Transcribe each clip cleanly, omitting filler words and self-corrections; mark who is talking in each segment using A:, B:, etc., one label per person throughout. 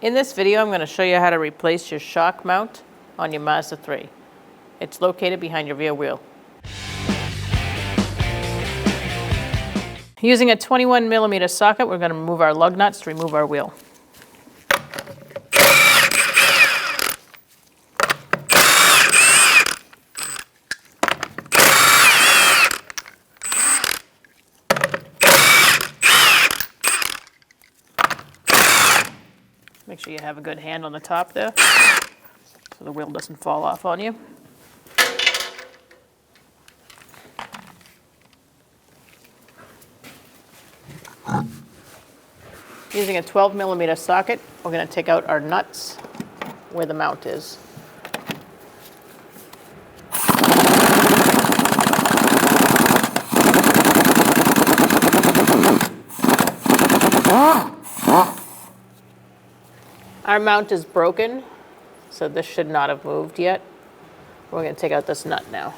A: In this video, I'm going to show you how to replace your shock mount on your Mazda 3. It's located behind your rear wheel. Using a 21mm socket, we're going to remove our lug nuts to remove our wheel. Make sure you have a good hand on the top there, so the wheel doesn't fall off on you. Using a 12mm socket, we're going to take out our nuts where the mount is. Our mount is broken, so this should not have moved yet. We're going to take out this nut now.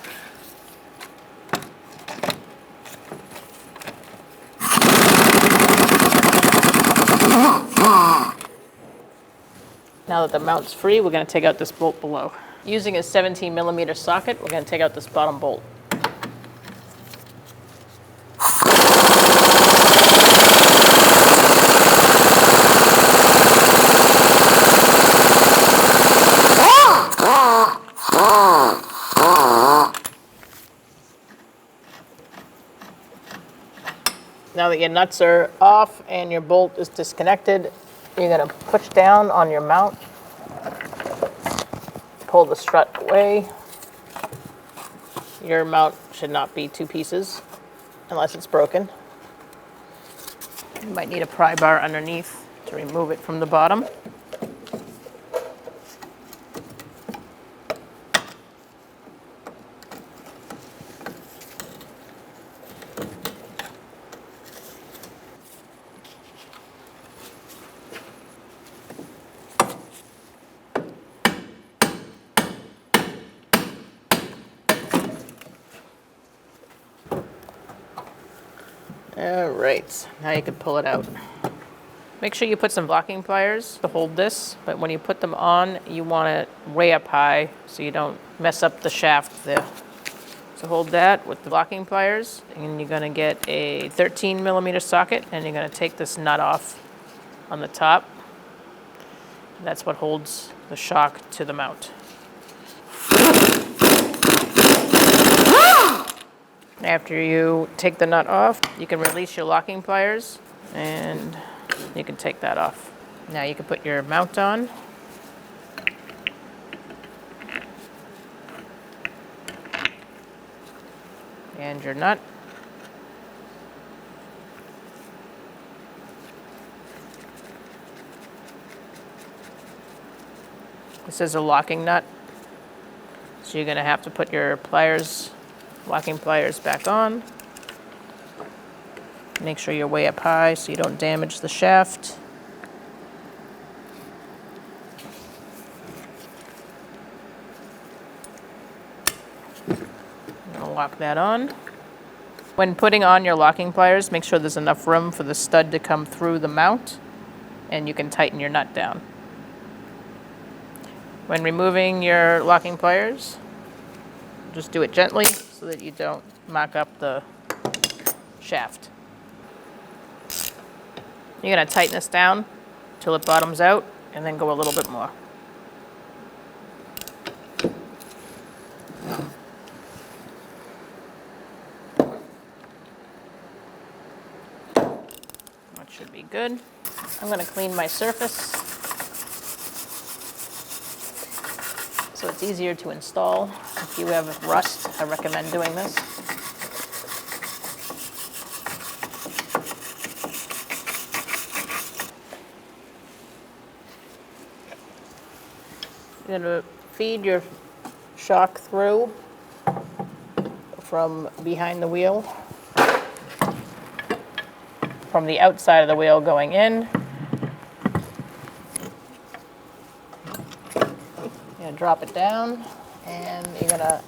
A: Now that the mount's free, we're going to take out this bolt below. Using a 17mm socket, we're going to take out this bottom bolt. Now that your nuts are off and your bolt is disconnected, you're going to push down on your mount, pull the strut away. Your mount should not be two pieces unless it's broken. You might need a pry bar underneath to remove it from the bottom. All right, now you can pull it out. Make sure you put some locking pliers to hold this, but when you put them on, you want it way up high so you don't mess up the shaft there. So hold that with the locking pliers, and you're gonna get a 13mm socket, and you're gonna take this nut off on the top. That's what holds the shock to the mount. After you take the nut off, you can release your locking pliers and you can take that off. Now you can put your mount on. And your nut. This is a locking nut, so you're going to have to put your locking pliers back on. Make sure you're way up high so you don't damage the shaft. I'll lock that on. When putting on your locking pliers, make sure there's enough room for the stud to come through the mount, and you can tighten your nut down. When removing your locking pliers, just do it gently so that you don't mock up the shaft. You're going to tighten this down till it bottoms out and then go a little bit more. That should be good. I'm going to clean my surface so it's easier to install. If you have rust, I recommend doing this. You're going to feed your shock through from behind the wheel, from the outside of the wheel going in. You're going to drop it down, and you're going to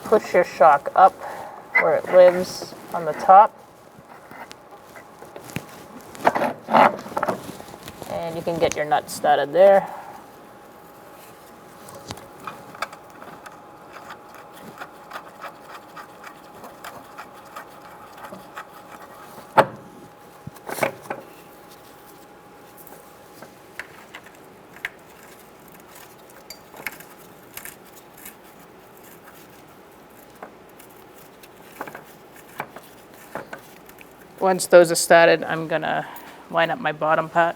A: push your shock up where it lives on the top. And you You can get your nuts started there. Once those are started, I'm gonna line up my bottom part.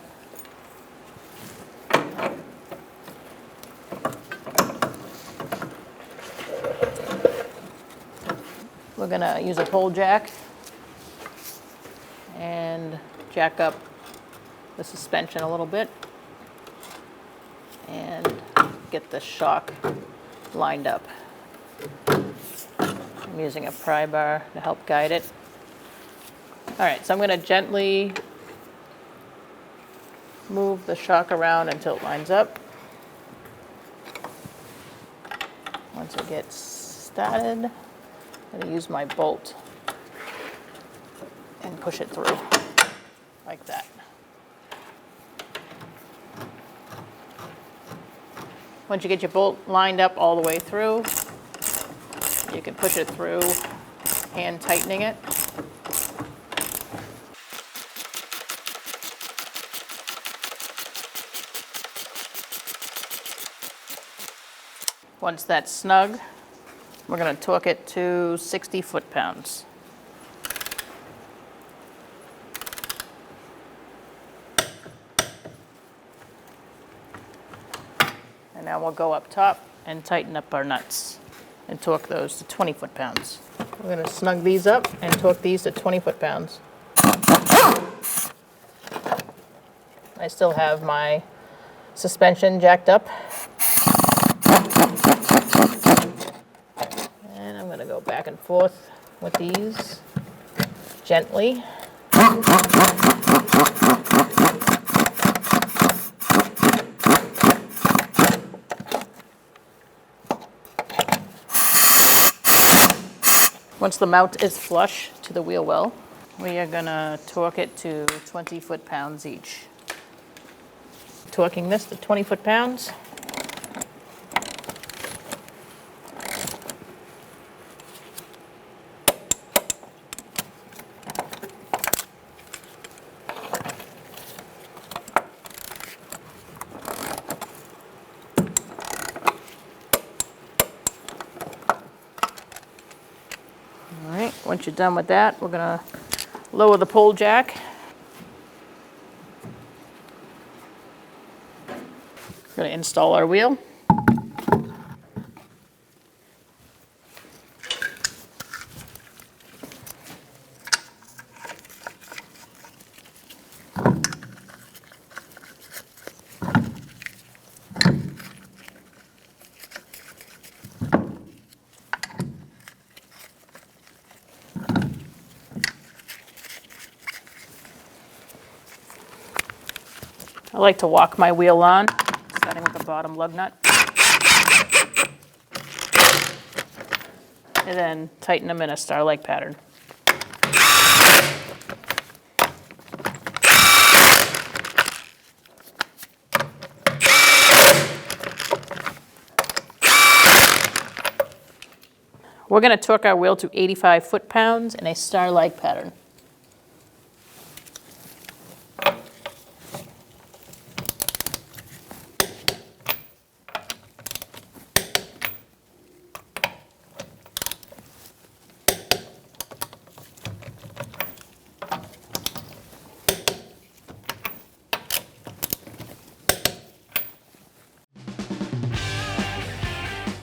A: We're gonna use a pole jack and jack up the suspension a little bit and get the shock lined up. I'm using a pry bar to help guide it. All right, so I'm going to gently move the shock around until it lines up. Once it gets started, I'm going to use my bolt and push it through like that. Once you get your bolt lined up all the way through, you can push it through, hand tightening it. Once that's snug, we're going to torque it to 60 foot-pounds. And now we'll go up top and tighten up our nuts and torque those to 20 foot-pounds. We're going to snug these up and torque these to 20 foot-pounds. I still have my suspension jacked up. And I'm going to go back and forth with these gently. Once the mount is flush to the wheel well, we are going to torque it to 20 foot-pounds each. Torquing this to 20 foot-pounds. Once you're done with that, we're going to lower the pole jack. We're going to install our wheel. I like to walk my wheel on, starting with the bottom lug nut. And then tighten them in a star-like pattern. We're going to torque our wheel to 85 foot-pounds in a star-like pattern.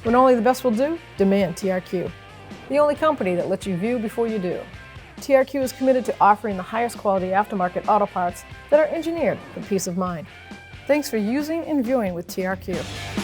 B: When only the best will do, demand TRQ. The only company that lets you view before you do. TRQ is committed to offering the highest quality aftermarket auto parts that are engineered for peace of mind. Thanks for using and viewing with TRQ.